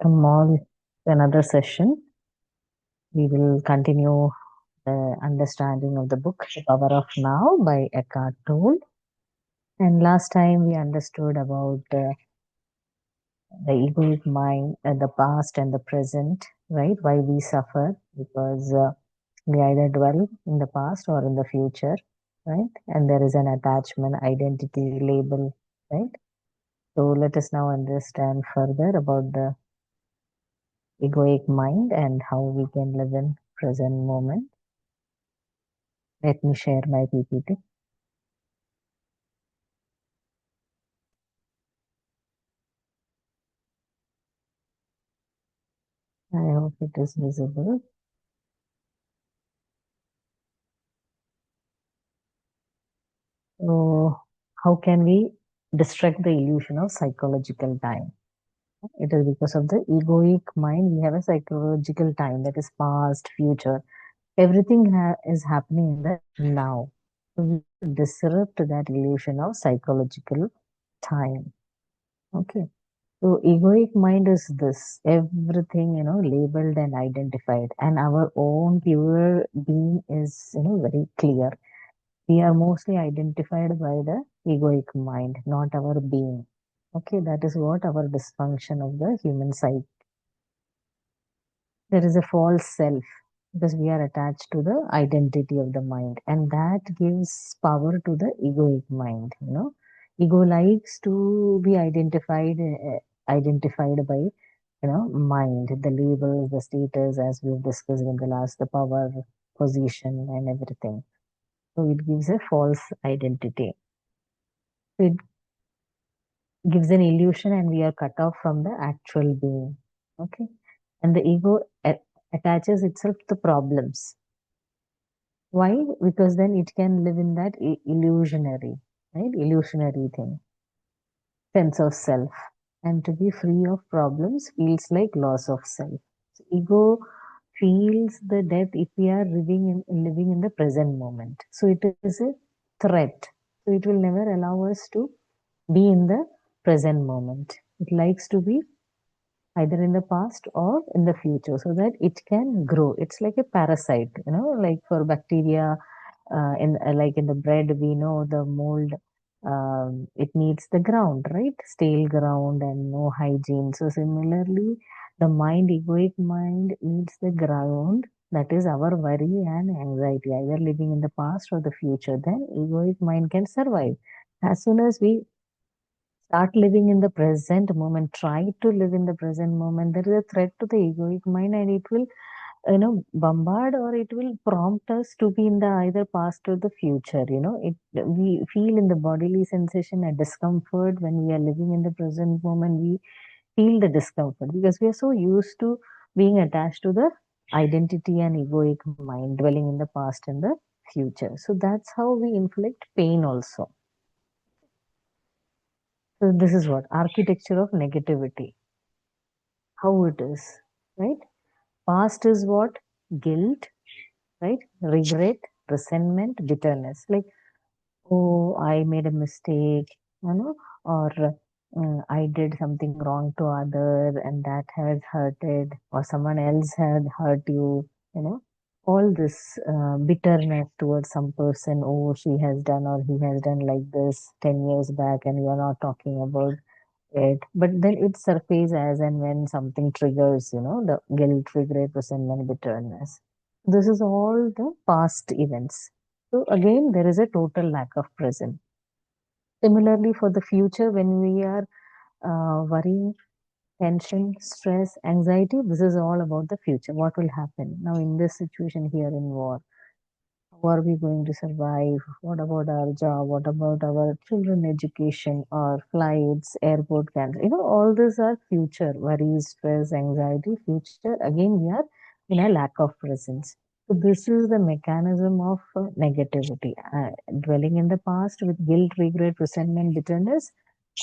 Welcome all to another session. We will continue the understanding of the book The Power of Now by Eckhart Tolle. And last time we understood about the egoic mind, the past and the present, right? Why we suffer because we either dwell in the past or in the future, right? And there is an attachment, identity, label, right? So let us now understand further about the egoic mind and how we can live in present moment. Let me share my PPT. I hope it is visible. So, how can we destruct the illusion of psychological time? It is because of the egoic mind. We have a psychological time that is past, future. Everything is happening in the now. So we disrupt that illusion of psychological time. Okay. So egoic mind is this everything, labeled and identified, and our own pure being is, very clear. We are mostly identified by the egoic mind, not our being. Okay, that is what our dysfunction of the human psyche. There is a false self because we are attached to the identity of the mind, and that gives power to the egoic mind. Ego likes to be identified by mind, the labels, the status, as we've discussed in the last, the power, position, and everything. So it gives a false identity. It gives an illusion, and we are cut off from the actual being. Okay, and the ego attaches itself to problems. Why? Because then it can live in that illusionary, right? Illusionary thing, sense of self. And to be free of problems feels like loss of self. So ego feels the death if we are living in the present moment. So it is a threat. So it will never allow us to be in the present moment. It likes to be either in the past or in the future so that it can grow. It's like a parasite, like for bacteria, in like in the bread, we know the mold, it needs the ground, right? Stale ground and no hygiene. So similarly, the mind, egoic mind, needs the ground. That is our worry and anxiety, either living in the past or the future. Then egoic mind can survive. As soon as we start living in the present moment, try to live in the present moment, there is a threat to the egoic mind, and it will bombard, or it will prompt us to be in the either past or the future. We feel in the bodily sensation a discomfort when we are living in the present moment. We feel the discomfort because we are so used to being attached to the identity and egoic mind, dwelling in the past and the future. So that's how we inflict pain also. So this is what architecture of negativity, how it is, right? Past is what? Guilt, right? Regret, resentment, bitterness. Like, oh, I made a mistake, or I did something wrong to other and that has hurted, or someone else had hurt you, you know. All this bitterness towards some person, oh, she has done or he has done like this 10 years back, and you are not talking about it. But then it surfaces as and when something triggers, the guilt, regret, resentment, bitterness. This is all the past events. So again, there is a total lack of present. Similarly, for the future, when we are worrying, tension, stress, anxiety, this is all about the future. What will happen now in this situation here in war? How are we going to survive? What about our job? What about our children education or flights, airport cancel? All these are future worries, stress, anxiety, future. Again, we are in a lack of presence. So this is the mechanism of negativity, dwelling in the past with guilt, regret, resentment, bitterness,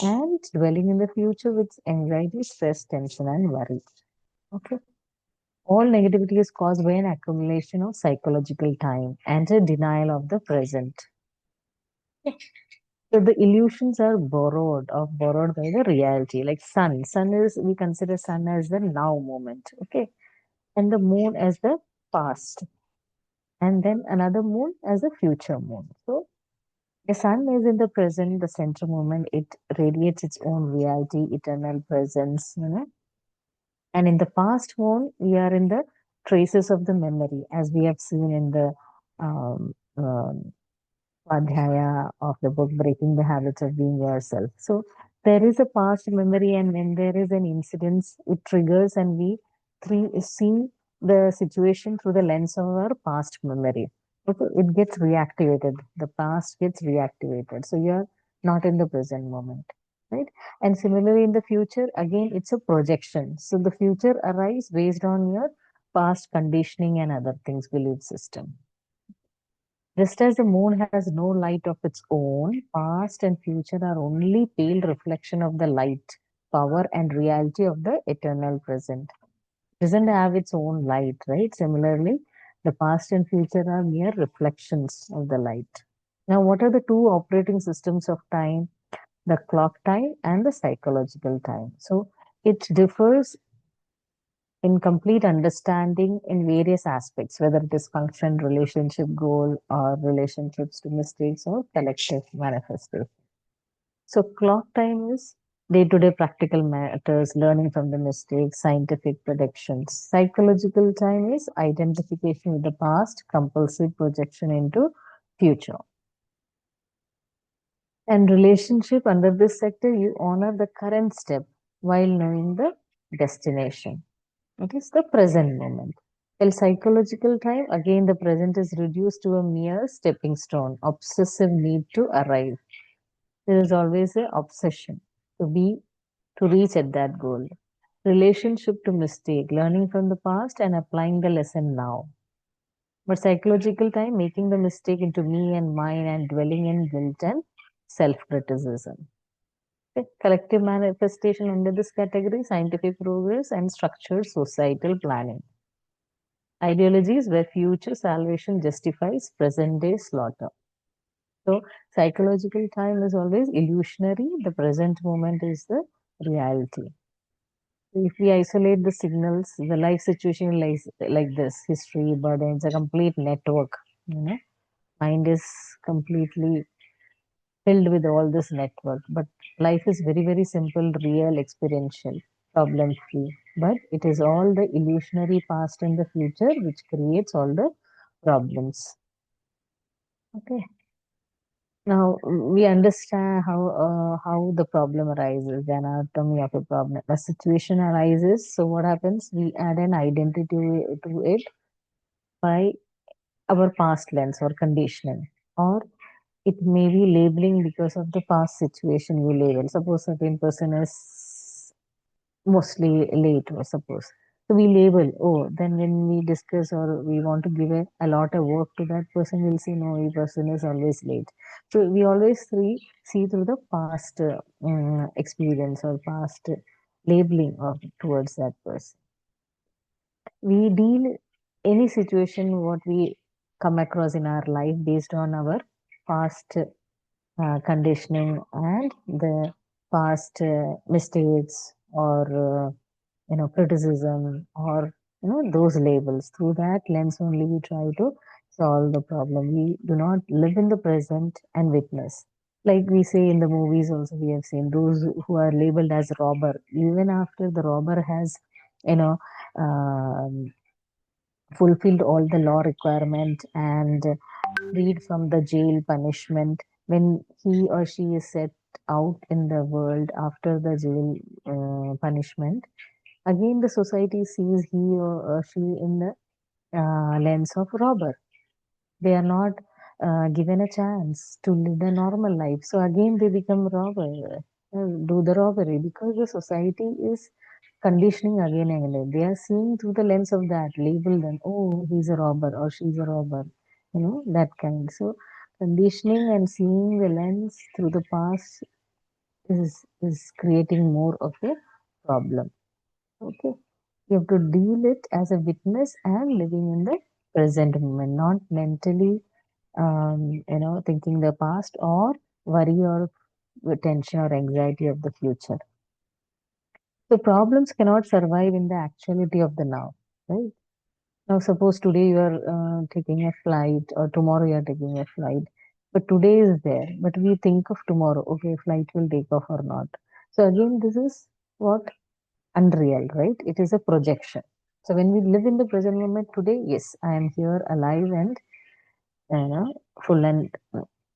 and dwelling in the future with anxiety, stress, tension, and worry. Okay. All negativity is caused by an accumulation of psychological time and a denial of the present. So the illusions are borrowed by the reality. Like sun. Sun is, we consider sun as the now moment. Okay. And the moon as the past. And then another moon as a future moon. So the sun is in the present, the central moment. It radiates its own reality, eternal presence, you know. And in the past moon, we are in the traces of the memory, as we have seen in the um, um, Swadhyaya of the book Breaking the Habits of Being Yourself. So there is a past memory, and when there is an incident, it triggers, and we see the situation through the lens of our past memory. Okay, it gets reactivated. The past gets reactivated. So you're not in the present moment, right? And similarly, in the future, again, it's a projection. So the future arrives based on your past conditioning and other things, belief system. Just as the moon has no light of its own, past and future are only pale reflection of the light, power, and reality of the eternal present. Doesn't have its own light, right? Similarly, the past and future are mere reflections of the light. Now, what are the two operating systems of time? The clock time and the psychological time. So it differs in complete understanding in various aspects, whether it is function, relationship, goal, or relationships to mistakes or collective manifestation. So, clock time is day to day practical matters, learning from the mistakes, scientific predictions. Psychological time is identification with the past, compulsive projection into future. And relationship under this sector, you honor the current step while knowing the destination. It is the present moment. While psychological time, again, the present is reduced to a mere stepping stone, obsessive need to arrive. There is always an obsession to be, to reach at that goal. Relationship to mistake, learning from the past and applying the lesson now. But psychological time, making the mistake into me and mine and dwelling in guilt and self criticism. Okay. Collective manifestation under this category, scientific progress and structured societal planning. Ideologies where future salvation justifies present day slaughter. So, psychological time is always illusionary, the present moment is the reality. If we isolate the signals, the life situation like this history, burden, it's a complete network. You know, mind is completely filled with all this network. But life is very, very simple, real, experiential, problem free. But it is all the illusionary past and the future which creates all the problems. Okay. Now we understand how the problem arises, the anatomy of a problem. A situation arises, so what happens? We add an identity to it by our past lens or conditioning, or it may be labeling because of the past situation we label. Suppose certain person is mostly late, or suppose. So we label, oh, then when we discuss or we want to give a lot of work to that person, we'll say, no, the person is always late. So we always see through the past experience or past labeling of towards that person. We deal any situation what we come across in our life based on our past conditioning and the past mistakes or criticism or those labels. Through that lens only we try to solve the problem. We do not live in the present and witness. Like we say in the movies also, we have seen those who are labeled as robber, even after the robber has you know um, fulfilled all the law requirement and freed from the jail punishment. When he or she is set out in the world after the jail punishment, again the society sees he or she in the lens of robber. They are not given a chance to live a normal life. So again they become robber, do the robbery because the society is conditioning again and again. They are seeing through the lens of that, label them, oh, he's a robber or she's a robber, that kind. So conditioning and seeing the lens through the past is creating more of a problem. Okay. You have to deal it as a witness and living in the present moment, not mentally, thinking the past or worry or tension or anxiety of the future. So problems cannot survive in the actuality of the now, right? Now, suppose today you are taking a flight, or tomorrow you are taking a flight, but today is there, but we think of tomorrow, okay, flight will take off or not. So again, this is what? Unreal, right? It is a projection. So when we live in the present moment today, yes, I am here alive and you know, full and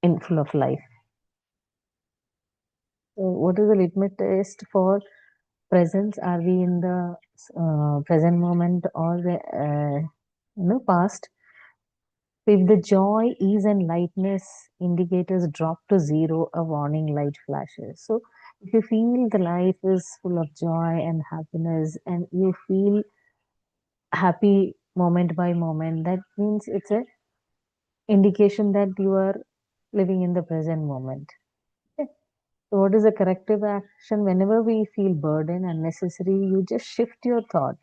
in full of life. So what is the litmus test for presence? Are we in the present moment or the past? So if the joy, ease, and lightness indicators drop to zero, a warning light flashes. So if you feel the life is full of joy and happiness, and you feel happy moment by moment, that means it's a indication that you are living in the present moment. Okay. So what is the corrective action? Whenever we feel burden unnecessary, you just shift your thought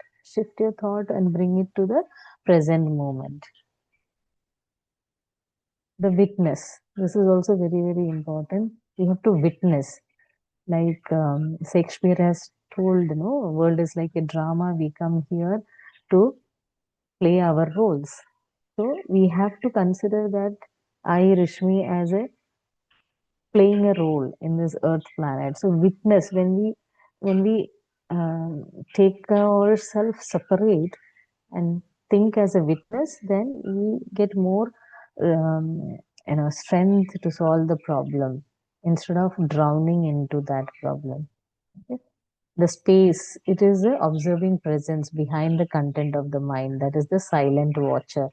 and bring it to the present moment. The witness, this is also very very important. We have to witness, like Shakespeare has told, world is like a drama, we come here to play our roles. So we have to consider that I, Rishmi, as a playing a role in this earth planet. So witness, when we take ourselves separate and think as a witness, then we get more strength to solve the problem instead of drowning into that problem. Okay. The space, it is the observing presence behind the content of the mind, that is the silent watcher.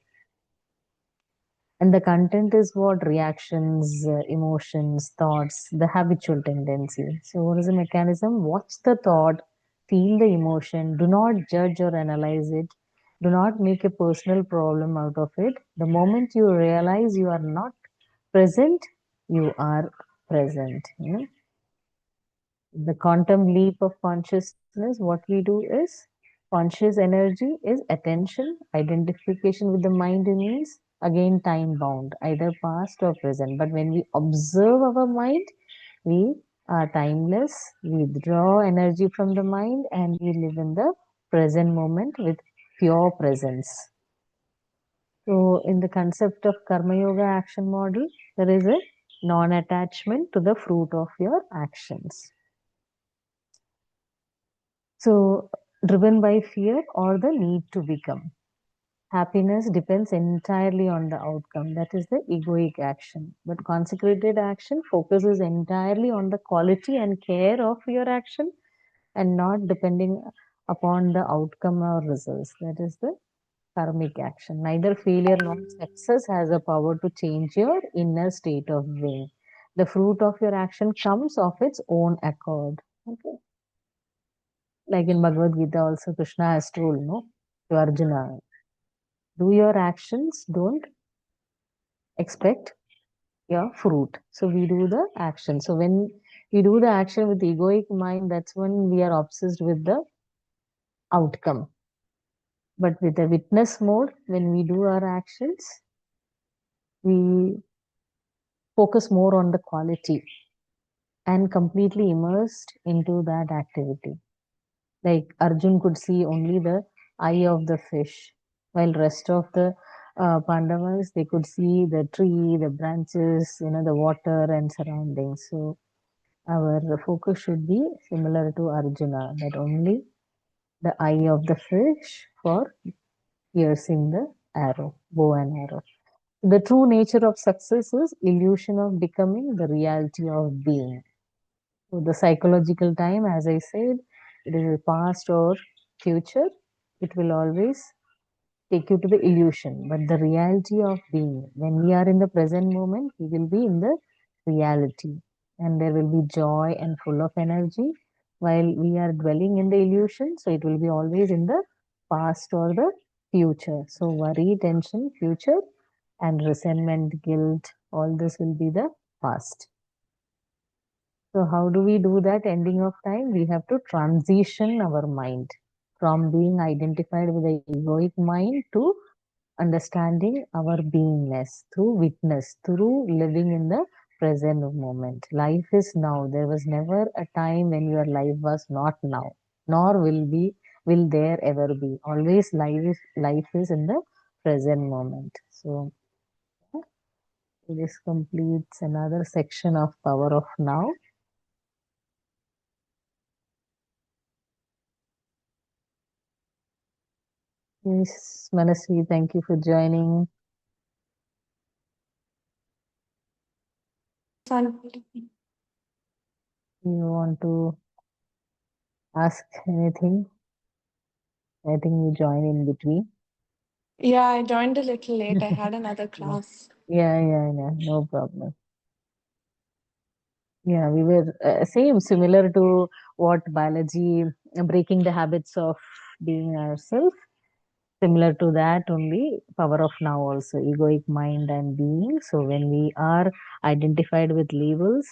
And the content is what? Reactions, emotions, thoughts, the habitual tendency. So, what is the mechanism? Watch the thought, feel the emotion, do not judge or analyze it, do not make a personal problem out of it. The moment you realize you are not present, you are present. The quantum leap of consciousness, what we do is conscious energy is attention, identification with the mind means again time bound, either past or present. But when we observe our mind, we are timeless, we draw energy from the mind and we live in the present moment with pure presence. So, in the concept of Karma Yoga action model, there is a non attachment to the fruit of your actions. So, driven by fear or the need to become. Happiness depends entirely on the outcome. That is the egoic action. But consecrated action focuses entirely on the quality and care of your action and not depending upon the outcome or results. That is the karmic action. Neither failure nor success has a power to change your inner state of being. The fruit of your action comes of its own accord. Okay. Like in Bhagavad Gita, also Krishna has told, no, to Arjuna, do your actions, don't expect your fruit. So we do the action. So when we do the action with egoic mind, that's when we are obsessed with the outcome. But with the witness mode, when we do our actions, we focus more on the quality and completely immersed into that activity. Like Arjun could see only the eye of the fish, while rest of the Pandavas, they could see the tree, the branches, the water and surroundings. So our focus should be similar to Arjuna, that only the eye of the fish for piercing the arrow, bow and arrow. The true nature of success is illusion of becoming, the reality of being. So the psychological time, as I said, it is past or future. It will always take you to the illusion, but the reality of being. When we are in the present moment, we will be in the reality, and there will be joy and full of energy. While we are dwelling in the illusion, so it will be always in the past or the future. So worry, tension, future, and resentment, guilt, all this will be the past. So how do we do that ending of time? We have to transition our mind from being identified with the egoic mind to understanding our beingness through witness, through living in the present moment. Life is now. There was never a time when your life was not now, nor will there ever be. Always life is in the present moment. So this completes another section of Power of Now. Yes, Manasvi, thank you for joining. Fun. You want to ask anything? I think you join in between. Yeah, I joined a little late. I had another Yeah, class. yeah, no problem. Yeah, we were similar to what biology, breaking the habits of being ourselves. Similar to that, only power of now also, egoic mind and being. So when we are identified with labels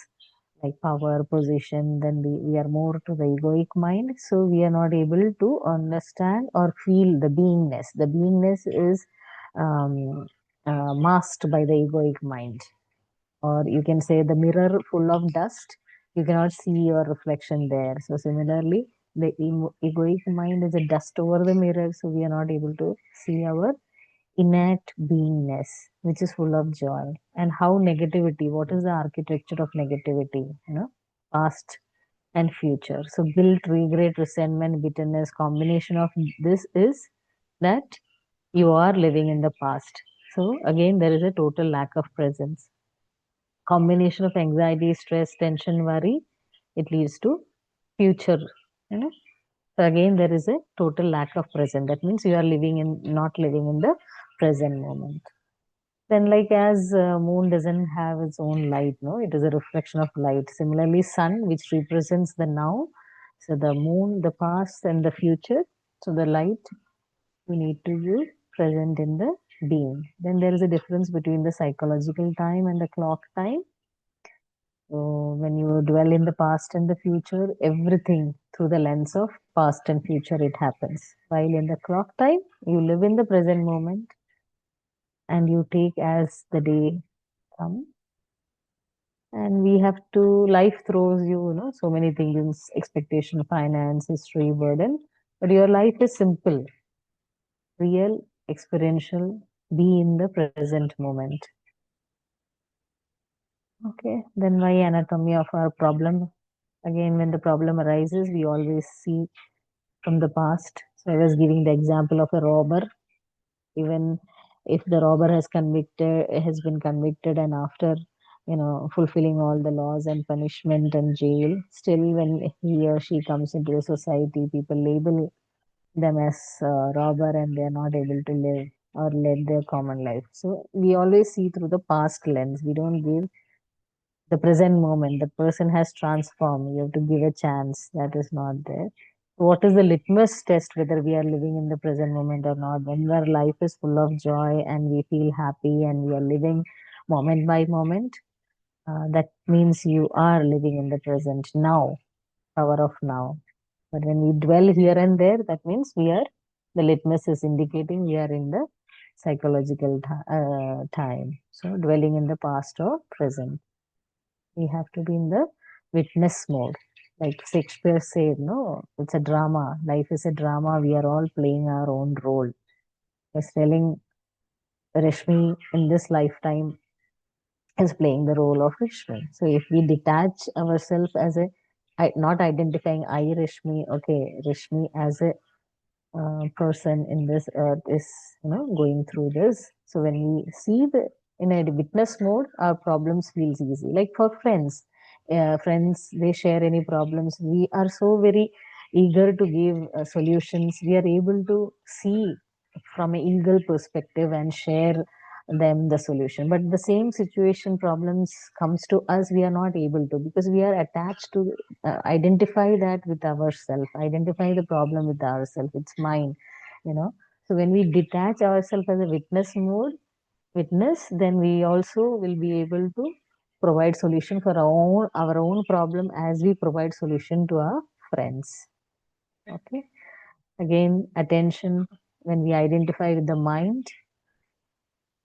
like power, position, then we are more to the egoic mind. So we are not able to understand or feel the beingness. The beingness is um, masked by the egoic mind, or you can say the mirror full of dust, you cannot see your reflection there. So similarly, the egoic mind is a dust over the mirror, so we are not able to see our innate beingness, which is full of joy. And how negativity, what is the architecture of negativity, past and future. So guilt, regret, resentment, bitterness, combination of this is that you are living in the past. So again, there is a total lack of presence. Combination of anxiety, stress, tension, worry, it leads to future. You know, so again, there is a total lack of present. That means you are living in not living in the present moment. Then, like as moon doesn't have its own light, no, it is a reflection of light. Similarly, sun, which represents the now, so the moon, the past, and the future. So the light we need to be present in the being. Then there is a difference between the psychological time and the clock time. So when you dwell in the past and the future, everything through the lens of past and future it happens. While in the clock time, you live in the present moment and you take as the day come. And we have to, life throws you, so many things, expectation, finance, history, burden. But your life is simple, real, experiential, be in the present moment. Okay, then why anatomy of our problem? Again, when the problem arises, we always see from the past. So I was giving the example of a robber. Even if the robber has been convicted, and after fulfilling all the laws and punishment and jail, still when he or she comes into the society, people label them as robber, and they are not able to live or lead their common life. So we always see through the past lens. We don't give the present moment. The person has transformed. You have to give a chance. That is not there. What is the litmus test whether we are living in the present moment or not? When our life is full of joy and we feel happy and we are living moment by moment, that means you are living in the present now, power of now. But when we dwell here and there, that means the litmus is indicating we are in the psychological time. So dwelling in the past or present. We have to be in the witness mode. Like Shakespeare said, no, it's a drama. Life is a drama. We are all playing our own role. He's telling Rashmi in this lifetime is playing the role of Rashmi. So if we detach ourselves as not identifying I Rashmi, okay, Rashmi as a person in this earth is going through this. So when we see the in a witness mode, our problems feels easy. Like for friends, they share any problems, we are so very eager to give solutions. We are able to see from an eagle perspective and share them the solution. But the same situation problems comes to us, we are not able to, because we are attached to identify that with ourselves, identify the problem with ourselves, it's mine, you know. So when we detach ourselves as a witness, then we also will be able to provide solution for our own problem as we provide solution to our friends. Okay, again, attention, when we identify with the mind,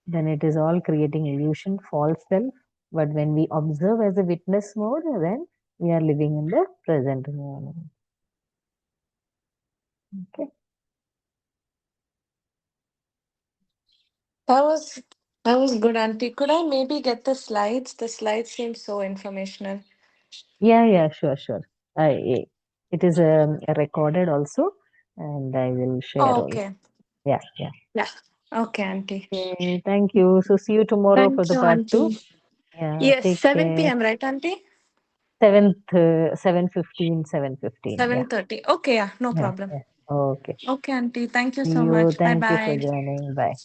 then it is all creating illusion, false self. But when we observe as a witness mode, then we are living in the present moment. Okay. That was that was good, Auntie. Could I maybe get the slides? The slides seem so informational. Yeah, yeah, sure, sure. It is recorded also, and I will share Oh, also. okay. Yeah, yeah. Yeah. Okay, Auntie. Okay, thank you. So see you tomorrow for Thank the you, part two. Auntie. Yeah, Yes, take 7 care. p.m., right, Auntie? 7th, 7:15, 7:15. Yeah, 7:30. Okay, yeah, no yeah, problem. yeah. Okay. Okay, Auntie. Thank you See so you. much. Bye Thank you for bye. joining. Bye.